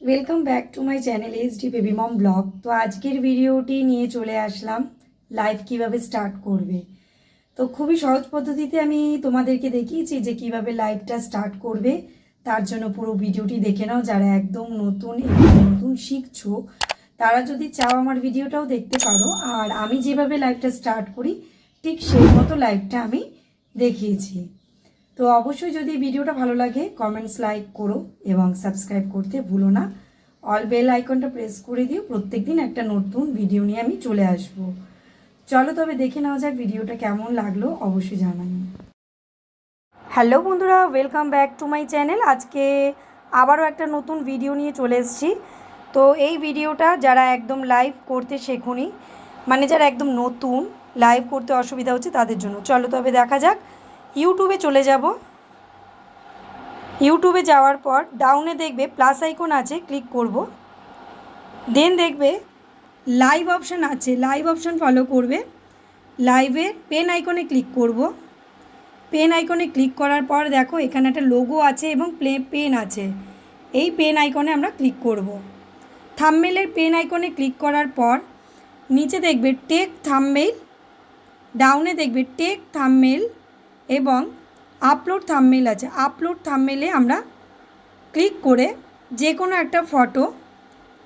Welcome back to my channel HD baby mom vlog. তো আজকের ভিডিওটি নিয়ে চলে আসলাম লাইভ কিভাবে স্টার্ট করবে। তো খুবই সহজ পদ্ধতিতে আমি তোমাদেরকে দেখিয়েছি যে কিভাবে লাইভটা স্টার্ট করবে। তার জন্য পুরো ভিডিওটি দেখে নাও। যারা একদম নতুন এবং নতুন শিখছো তারা যদি চাও আমার ভিডিওটাও দেখতে পারো। আর আমি যেভাবে লাইভটা স্টার্ট করি ঠিক সেই মতো লাইভটা আমি দেখিয়েছি। তো অবশ্যই যদি ভিডিওটা ভালো লাগে কমেন্টস লাইক করো এবং সাবস্ক্রাইব করতে ভুলো না। অল বেল আইকনটা প্রেস করে দিও, প্রত্যেকদিন একটা নতুন ভিডিও নিয়ে আমি চলে আসব। চলো তবে দেখে নেওয়া যাক ভিডিওটা কেমন লাগলো, অবশ্যই জানাই। হ্যালো বন্ধুরা, welcome back to my channel. আজকে আবারও একটা নতুন ভিডিও নিয়ে চলে এসেছি। তো এই ভিডিওটা যারা একদম লাইভ করতে শেখুনি, মানে যারা একদম নতুন লাইভ করতে অসুবিধা হচ্ছে তাদের জন্য। চলো তবে দেখা যাক। ইউটিউবে চলে যাব। ইউটিউবে যাওয়ার পর ডাউনে দেখবে প্লাস আইকন আছে, ক্লিক করব। দেন দেখবে লাইভ অপশান আছে, লাইভ অপশান ফলো করবে। লাইভের পেন আইকনে ক্লিক করব। পেন আইকনে ক্লিক করার পর দেখো এখানে একটা লোগো আছে এবং পেন আছে। এই পেন আইকনে আমরা ক্লিক করব। থাম্বনেইলের পেন আইকনে ক্লিক করার পর নিচে দেখবে টেক থাম্বনেইল, ডাউনে দেখবে টেক থাম্বনেইল এবং আপলোড থাম্বনেইল আছে। আপলোড থাম্বনেইলে আমরা ক্লিক করে যে কোনো একটা ফটো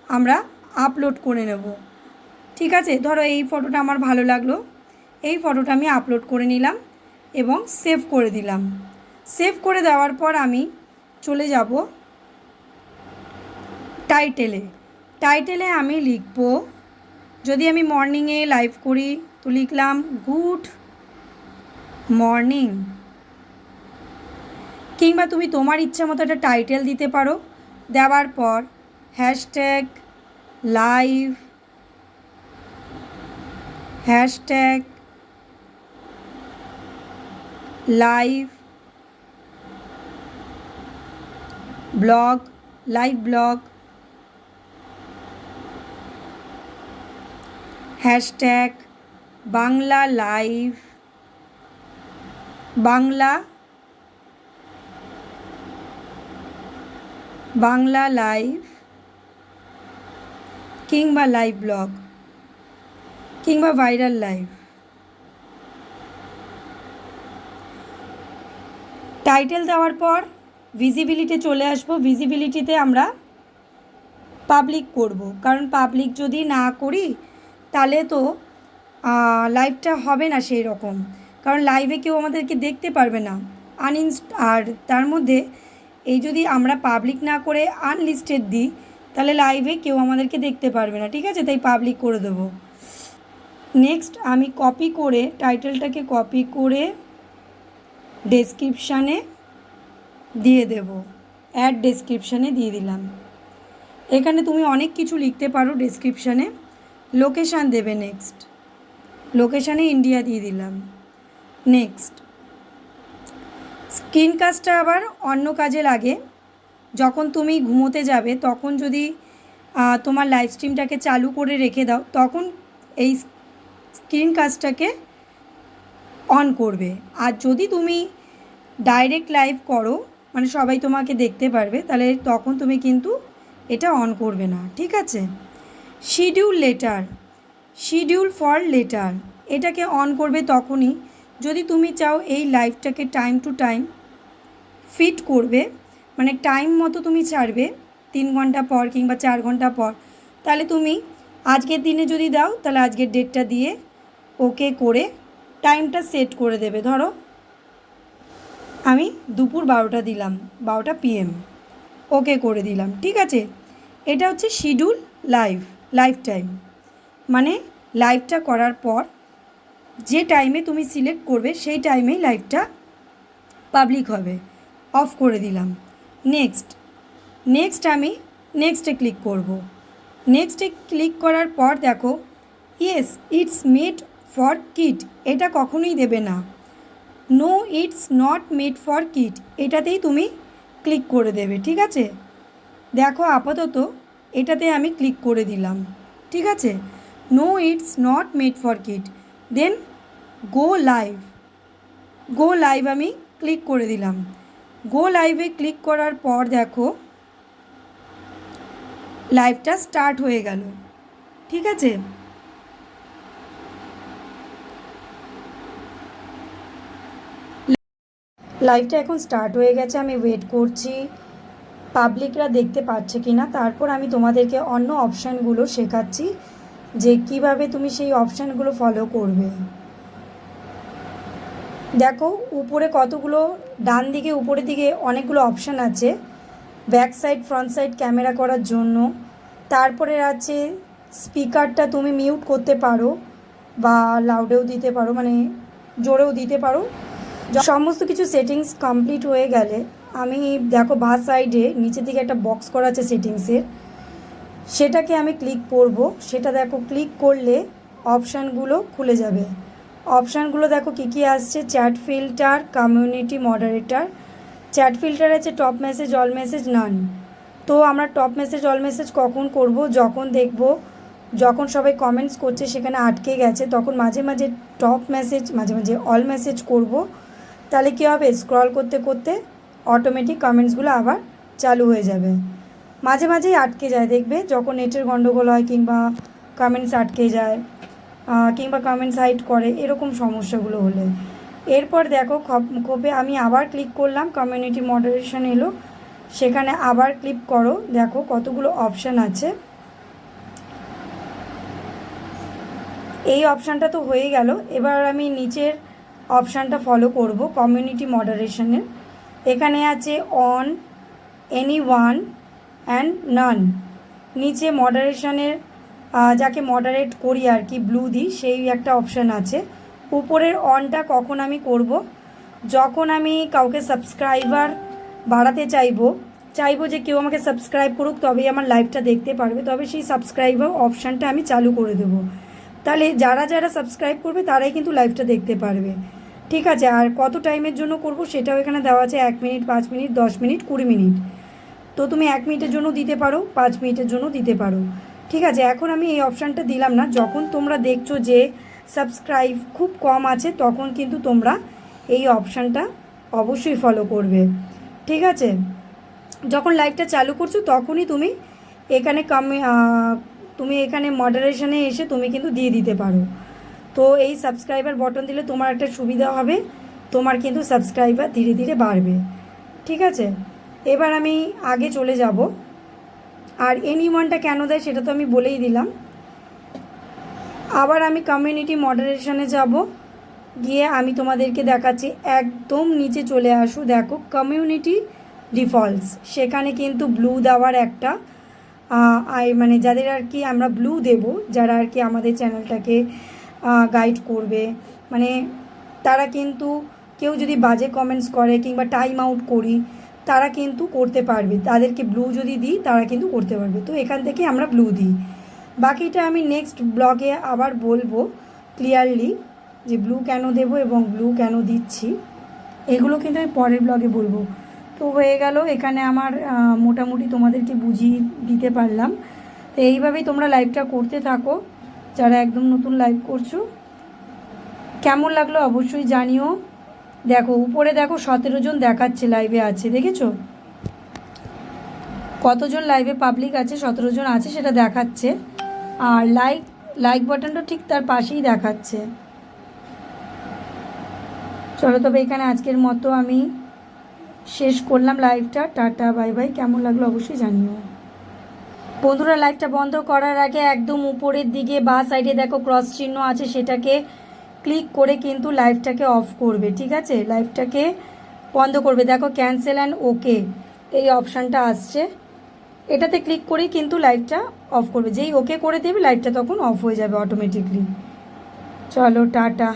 আমরা আপলোড করে নেব। ঠিক আছে, ধরো এই ফটোটা আমার ভালো লাগলো, এই ফটোটা আমি আপলোড করে নিলাম এবং সেভ করে দিলাম। সেভ করে দেওয়ার পর আমি চলে যাব টাইটেলে। টাইটেলে আমি লিখব, যদি আমি মর্নিংয়ে লাইভ করি তো লিখলাম গুড মর্নিং, কিংবা তুমি তোমার ইচ্ছা মতো একটা টাইটেল দিতে পারো। দেওয়ার পর hashtag live, hashtag live blog, live blog, hashtag Bangla live, Bangla live কিংবা লাইভ ব্লগ কিংবা ভাইরাল লাইভ। টাইটেল দেওয়ার পর ভিজিবিলিটি চলে আসবো। ভিজিবিলিটিতে আমরা পাবলিক করব, কারণ পাবলিক যদি না করি তাহলে তো লাইভটা হবে না সেই রকম, কারণ লাইভে কেউ আমাদেরকে দেখতে পারবে না। আর তার মধ্যে এই যদি আমরা পাবলিক না করে আনলিস্টেড দিই তাহলে লাইভে কেউ আমাদেরকে দেখতে পারবে না। ঠিক আছে, তাই পাবলিক করে দেবো। নেক্সট আমি কপি করে টাইটেলটাকে কপি করে ডেসক্রিপশানে দিয়ে দেব, অ্যাড ডেসক্রিপশানে দিয়ে দিলাম। এখানে তুমি অনেক কিছু লিখতে পারো ডেসক্রিপশানে। লোকেশান দেবে, নেক্সট লোকেশানে ইন্ডিয়া দিয়ে দিলাম। নেক্সট স্ক্রিনকাস্টটা আবার অন্য কাজে লাগে। যখন তুমি ঘুমোতে যাবে তখন যদি তোমার লাইভ স্ট্রিমটাকে চালু করে রেখে দাও তখন এই স্ক্রিনকাস্টটাকে অন করবে। আর যদি তুমি ডাইরেক্ট লাইভ করো, মানে সবাই তোমাকে দেখতে পারবে, তাহলে তখন তুমি কিন্তু এটা অন করবে না। ঠিক আছে, schedule letter, schedule for letter, এটাকে অন করবে তখনই যদি তুমি চাও এই লাইভটাকে টাইম টু টাইম ফিট করবে, মানে টাইম মতো তুমি ছাড়বে 3 ঘন্টা পর কিংবা 4 ঘন্টা পর। তাহলে তুমি আজকের দিনে যদি দাও তাহলে আজকের ডেটটা দিয়ে ওকে করে টাইমটা সেট করে দেবে। ধরো আমি দুপুর 12টা দিলাম, 12টা PM, ওকে করে দিলাম। ঠিক আছে, এটা হচ্ছে শিডিউল লাইভ টাইম, মানে লাইভটা করার পর যে টাইমে তুমি সিলেক্ট করবে সেই টাইমেই লাইভটা পাবলিক হবে। অফ করে দিলাম। নেক্সট আমি নেক্সটে ক্লিক করব। নেক্সটে ক্লিক করার পর দেখো yes it's made for kid, এটা কখনোই দেবে না। No it's not made for kid, এটাতেই তুমি ক্লিক করে দেবে। ঠিক আছে, দেখো আপাতত এটাতে আমি ক্লিক করে দিলাম। ঠিক আছে, no it's not made for kid. Then go live আমি ক্লিক করে দিলাম। গো লাইভে ক্লিক করার পর দেখো লাইভটা স্টার্ট হয়ে গেল। ঠিক আছে, লাইভটা এখন স্টার্ট হয়ে গেছে। আমি ওয়েট করছি পাবলিকরা দেখতে পাচ্ছে কি না, তারপর আমি তোমাদেরকে অন্য অপশানগুলো শেখাচ্ছি যে কিভাবে তুমি সেই অপশানগুলো ফলো করবে। দেখো উপরে কতগুলো, ডান দিকে উপরের দিকে অনেকগুলো অপশান আছে back side front side camera করার জন্য। তারপরে আছে স্পিকারটা তুমি মিউট করতে পারো বা লাউডেও দিতে পারো, মানে জোরেও দিতে পারো। সমস্ত কিছু সেটিংস কমপ্লিট হয়ে গেলে আমি দেখো বাঁ সাইডে নিচের দিকে একটা বক্স করা আছে সেটিংসের, সেটাকে আমি ক্লিক করব। সেটা দেখো ক্লিক করলে অপশানগুলো খুলে যাবে। অপশানগুলো দেখো কী কী আসছে, chat filter, community moderator. Chat filter আছে টপ মেসেজ, অল মেসেজ, নান। তো আমরা টপ মেসেজ অল মেসেজ কখন করব, যখন দেখব যখন সবাই কমেন্টস করছে সেখানে আটকে গেছে, তখন মাঝে মাঝে টপ মেসেজ, মাঝে মাঝে অল মেসেজ করব। তাহলে কী হবে, স্ক্রল করতে করতে অটোমেটিক কমেন্টসগুলো আবার চালু হয়ে যাবে। মাঝে মাঝেই আটকে যায় দেখবে, যখন নেটের গণ্ডগোল হয় কিংবা কমেন্টস আটকে যায় কিংবা কমেন্টস হাইড করে, এরকম সমস্যাগুলো হলে। এরপর দেখো খোপে আমি আবার ক্লিক করলাম, কমিউনিটি মডারেশন এলো, সেখানে আবার ক্লিক করো। দেখো কতগুলো অপশান আছে। এই অপশানটা তো হয়ে গেল। এবার আমি নিচের অপশানটা ফলো করব কমিউনিটি মডারেশনের। এখানে আছে অন, এনি ওয়ান অ্যান্ড নান। নিচে মডারেশনের যাকে মডারেট করি আর কি, ব্লু দিই, সেই একটা অপশান আছে। উপরের অনটা কখন আমি করব, যখন আমি কাউকে সাবস্ক্রাইবার বাড়াতে চাইবো যে কেউ আমাকে সাবস্ক্রাইব করুক তবেই আমার লাইভটা দেখতে পারবে, তবে সেই সাবস্ক্রাইবার অপশানটা আমি চালু করে দেবো। তাহলে যারা যারা সাবস্ক্রাইব করবে তারাই কিন্তু লাইভটা দেখতে পারবে। ঠিক আছে, আর কত টাইমের জন্য করব সেটাও এখানে দেওয়া আছে, 1 মিনিট, 5 মিনিট, 10 মিনিট, 20 মিনিট। তো তুমি 1 মিনিটের জন্য দিতে পারো, 5 মিনিটের জন্য দিতে পারো। ঠিক আছে, এখন আমি এই অপশানটা দিলাম না। যখন তোমরা দেখছো যে সাবস্ক্রাইব খুব কম আছে তখন কিন্তু তোমরা এই অপশানটা অবশ্যই ফলো করবে। ঠিক আছে, যখন লাইভটা চালু করছো তখনই তুমি এখানে তুমি এখানে মডারেশনে এসে তুমি কিন্তু দিয়ে দিতে পারো। তো এই সাবস্ক্রাইবার বটন দিলে তোমার একটা সুবিধা হবে, তোমার কিন্তু সাবস্ক্রাইবার ধীরে ধীরে বাড়বে। ঠিক আছে, এবার আমি আগে চলে যাব। আর এনি ওয়ানটা কেন দেয় সেটা তো আমি বলেই দিলাম। আবার আমি কমিউনিটি মডারেশনে যাব, গিয়ে আমি তোমাদেরকে দেখাচ্ছি। একদম নিচে চলে আসো, দেখো কমিউনিটি ডিফল্টস, সেখানে কিন্তু ব্লু দেওয়ার একটা মানে যাদের আর কি আমরা ব্লু দেব, যারা আর কি আমাদের চ্যানেলটাকে গাইড করবে, মানে তারা কিন্তু কেউ যদি বাজে কমেন্টস করে কিংবা টাইম আউট করি তারা কিন্তু করতে পারবে, তাদেরকে ব্লু যদি দিই তারা কিন্তু করতে পারবে। তো এখান থেকে আমরা ব্লু দিই। বাকিটা আমি নেক্সট ব্লগে আবার বলবো ক্লিয়ারলি যে ব্লু কেন দেবো এবং ব্লু কেন দিচ্ছি, এগুলো কিন্তু আমি পরের ব্লগে বলবো। তো হয়ে গেল, এখানে আমার মোটামুটি তোমাদেরকে বুঝিয়ে দিতে পারলাম। তো এইভাবেই তোমরা লাইভটা করতে থাকো, যারা একদম নতুন লাইভ করছো। কেমন লাগলো অবশ্যই জানিও। দেখো উপরে দেখো 17 জন দেখাচ্ছে লাইভে আছে, দেখেছো কতজন লাইভে পাবলিক আছে, 17 জন আছে সেটা দেখাচ্ছে। আর লাইক বাটনটা ঠিক তার পাশেই দেখাচ্ছে। চলো তবে এখানে আজকের মতো আমি শেষ করলাম লাইভটা। Tata bye bye. কেমন লাগলো অবশ্যই জানিও। বন্ধুরা লাইভটা বন্ধ করার আগে একদম উপরের দিকে বাঁ সাইডে দেখো ক্রস চিহ্ন আছে, সেটাকে ক্লিক করে কিন্তু লাইভটাকে অফ করবে। ঠিক আছে, লাইভটাকে বন্ধ করবে। দেখো ক্যান্সেল অ্যান্ড ওকে এই অপশানটা আসছে, এটাতে ক্লিক করেই কিন্তু লাইভটা অফ করবে। যেই ওকে করে দেবে লাইভটা তখন অফ হয়ে যাবে অটোমেটিকলি। চলো টাটা।